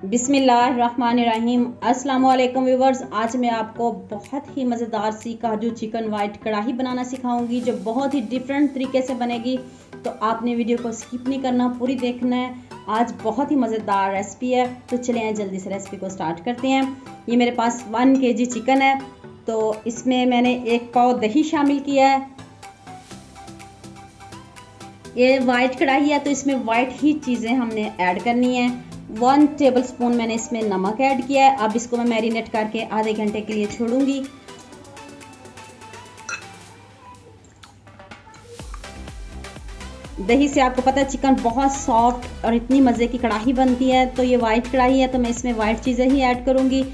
बिस्मिल्लाहिर्रहमानिर्रहीम। अस्सलाम वालेकुम व्यूवर्स। आज मैं आपको बहुत ही मज़ेदार सी काजू चिकन वाइट कढ़ाई बनाना सिखाऊंगी जो बहुत ही डिफरेंट तरीके से बनेगी। तो आपने वीडियो को स्किप नहीं करना, पूरी देखना है। आज बहुत ही मज़ेदार रेसिपी है। तो चलिए जल्दी से रेसिपी को स्टार्ट करते हैं। ये मेरे पास 1 kg चिकन है, तो इसमें मैंने 1 पाव दही शामिल किया है। ये वाइट कढ़ाई है तो इसमें वाइट ही चीज़ें हमने ऐड करनी है। 1 टेबलस्पून मैंने इसमें नमक ऐड किया है। अब इसको मैं मैरिनेट करके आधे घंटे के लिए छोड़ूंगी। दही से आपको पता है चिकन बहुत सॉफ्ट और इतनी मज़े की कढ़ाई बनती है। तो ये वाइट कढ़ाई है तो मैं इसमें वाइट चीज़ें ही ऐड करूंगी।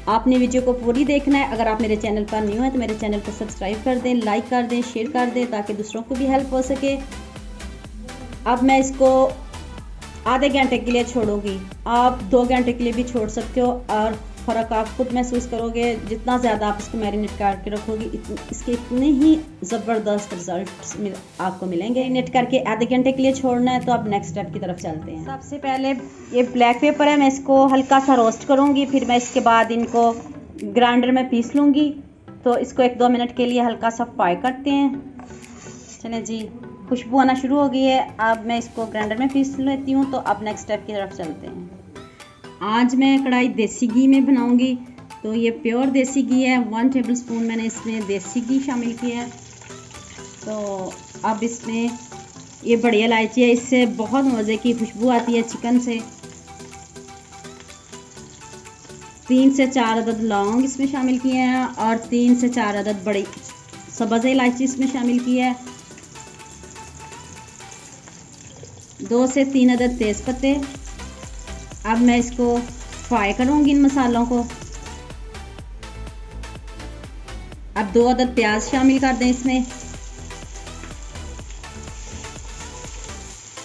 आपने वीडियो को पूरी देखना है। अगर आप मेरे चैनल पर न्यू हैं तो मेरे चैनल को सब्सक्राइब कर दें, लाइक कर दें, शेयर कर दें ताकि दूसरों को भी हेल्प हो सके। अब मैं इसको आधे घंटे के लिए छोड़ूंगी। आप 2 घंटे के लिए भी छोड़ सकते हो और फ़र्क आप खुद महसूस करोगे। जितना ज़्यादा आप इसको मैरिनेट करके रखोगे इसके इतने ही ज़बरदस्त रिजल्ट आपको मिलेंगे। मैरिनेट करके आधे घंटे के लिए छोड़ना है। तो अब नेक्स्ट स्टेप की तरफ चलते हैं। सबसे पहले ये ब्लैक पेपर है, मैं इसको हल्का सा रोस्ट करूँगी। फिर मैं इसके बाद इनको ग्राइंडर में पीस लूँगी। तो इसको 1-2 मिनट के लिए हल्का सा फ्राई करते हैं। चलें जी, खुशबू आना शुरू हो गई है। अब मैं इसको ग्राइंडर में पीस लेती हूँ। तो अब नेक्स्ट स्टेप की तरफ चलते हैं। आज मैं कढ़ाई देसी घी में बनाऊंगी। तो ये प्योर देसी घी है। 1 टेबलस्पून मैंने इसमें देसी घी शामिल किया है। तो अब इसमें ये बड़ी इलायची है, इससे बहुत मज़े की खुशबू आती है चिकन से। 3 से 4 अदद लौंग इसमें शामिल किए हैं और 3 से 4 अदद बड़ी सब्ज़ इलायची इसमें शामिल की है। 2 से 3 अदद तेज़ पत्ते। अब मैं इसको फ्राई करूंगी इन मसालों को। अब 2 अदद प्याज शामिल कर दें इसमें।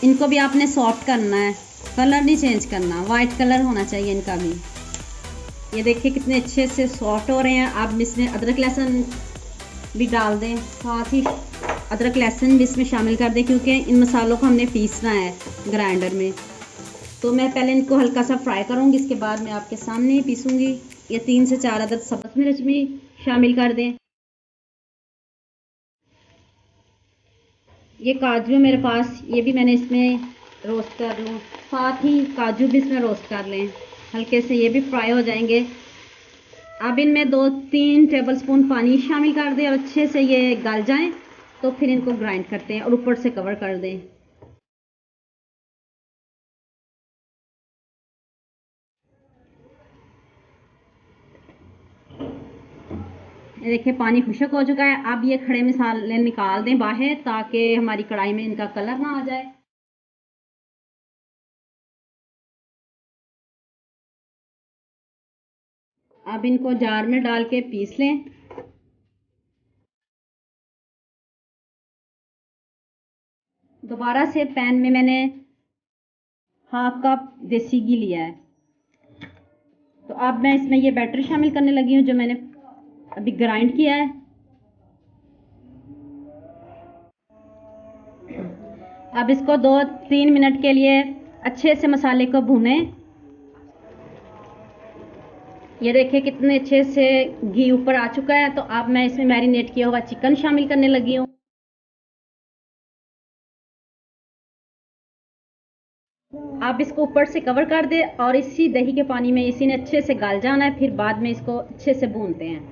इनको भी आपने सॉफ्ट करना है, कलर नहीं चेंज करना, वाइट कलर होना चाहिए इनका भी। ये देखिए कितने अच्छे से सॉफ्ट हो रहे हैं। अब इसमें अदरक लहसुन भी डाल दें, साथ ही अदरक लहसुन भी इसमें शामिल कर दें क्योंकि इन मसालों को हमने पीसना है ग्राइंडर में। तो मैं पहले इनको हल्का सा फ्राई करूंगी, इसके बाद मैं आपके सामने ही पीसूंगी। ये 3 से 4 अदद सब्ज़ मिर्च भी शामिल कर दें। ये काजू मेरे पास, ये भी मैंने इसमें रोस्ट कर लूँ। साथ ही काजू भी इसमें रोस्ट कर लें हल्के से, ये भी फ्राई हो जाएंगे। अब इनमें 2-3 टेबलस्पून पानी शामिल कर दें और अच्छे से ये गल जाएं। तो फिर इनको ग्राइंड करते हैं और ऊपर से कवर कर दें। देखिए पानी खुश्क हो चुका है। अब ये खड़े मसाले निकाल दें बाहर ताकि हमारी कढ़ाई में इनका कलर ना आ जाए। अब इनको जार में डाल के पीस लें। दोबारा से पैन में मैंने 1/2 कप देसी घी लिया है। तो अब मैं इसमें ये बैटर शामिल करने लगी हूँ जो मैंने अभी ग्राइंड किया है। अब इसको 2-3 मिनट के लिए अच्छे से मसाले को भूनें। ये देखिए कितने अच्छे से घी ऊपर आ चुका है। तो अब मैं इसमें मैरिनेट किया हुआ चिकन शामिल करने लगी हूँ। आप इसको ऊपर से कवर कर दे और इसी दही के पानी में इसी ने अच्छे से गल जाना है। फिर बाद में इसको अच्छे से भूनते हैं।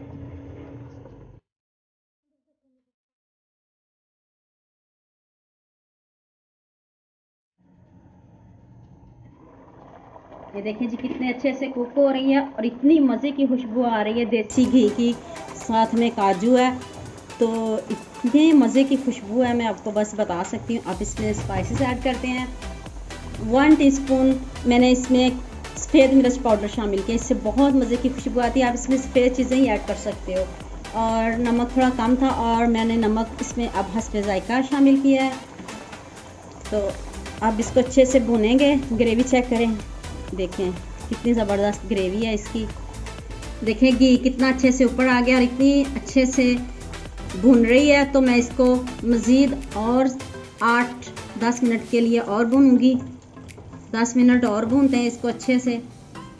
ये देखिए जी कितने अच्छे से कुक हो रही है और इतनी मज़े की खुशबू आ रही है देसी घी की, साथ में काजू है। तो इतने मज़े की खुशबू है, मैं आपको बस बता सकती हूँ। आप इसमें स्पाइसेस ऐड करते हैं। 1 टीस्पून मैंने इसमें सफ़ेद मिर्च पाउडर शामिल किया, इससे बहुत मज़े की खुशबू आती है। आप इसमें सफ़ेद चीज़ें ही ऐड कर सकते हो। और नमक थोड़ा कम था और मैंने नमक इसमें अब हस्बे ज़ायका शामिल किया है। तो अब इसको अच्छे से भुनेंगे। ग्रेवी चेक करें, देखें कितनी ज़बरदस्त ग्रेवी है इसकी। देखें घी कितना अच्छे से ऊपर आ गया और इतनी अच्छे से भून रही है। तो मैं इसको मज़ीद और 8-10 मिनट के लिए और भूनूंगी। 10 मिनट और भूनते हैं इसको अच्छे से,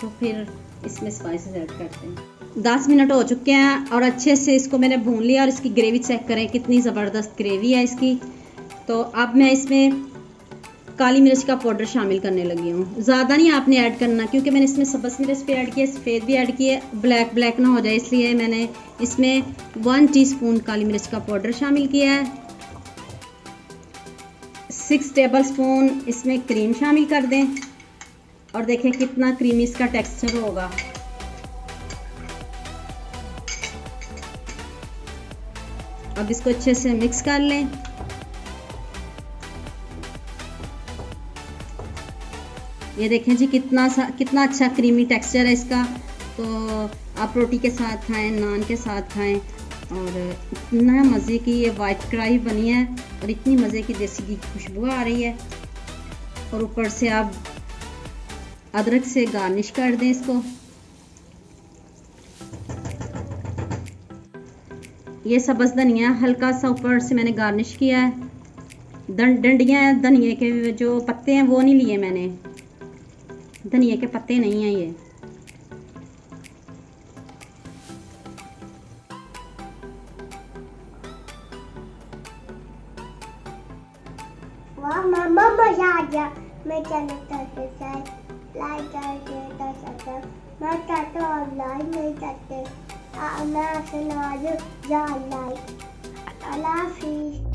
तो फिर इसमें स्पाइसेस ऐड करते हैं। 10 मिनट हो चुके हैं और अच्छे से इसको मैंने भून लिया और इसकी ग्रेवी चेक करें कितनी ज़बरदस्त ग्रेवी है इसकी। तो अब मैं इसमें काली मिर्च का पाउडर शामिल करने लगी हूँ। ज़्यादा नहीं आपने ऐड करना, क्योंकि मैंने इसमें सब्ज़ मिर्च भी ऐड किया, सफ़ेद भी ऐड किए, ब्लैक ना हो जाए इसलिए मैंने इसमें 1 टीस्पून काली मिर्च का पाउडर शामिल किया है। 6 टेबलस्पून इसमें क्रीम शामिल कर दें और देखें कितना क्रीमी इसका टेक्सचर होगा। अब इसको अच्छे से मिक्स कर लें। ये देखें जी कितना कितना अच्छा क्रीमी टेक्सचर है इसका। तो आप रोटी के साथ खाएं, नान के साथ खाएं, और इतना मज़े की ये वाइट कढ़ाई बनी है और इतनी मज़े की देसी घी की खुशबू आ रही है। और ऊपर से आप अदरक से गार्निश कर दें इसको। ये सब्ज़ धनिया हल्का सा ऊपर से मैंने गार्निश किया है। डंडियाँ हैं धनिया के, जो पत्ते हैं वो नहीं लिए मैंने, धनिया के पत्ते नहीं हैं ये। वाह मामा मजा आ गया। मैं चैनल सब्सक्राइब लाइक कर सकता। मैं चाहता हूँ ऑनलाइन नहीं चाहते, मैं आपसे नवाजूँ या लाइक। अल्लाह हाफिज़।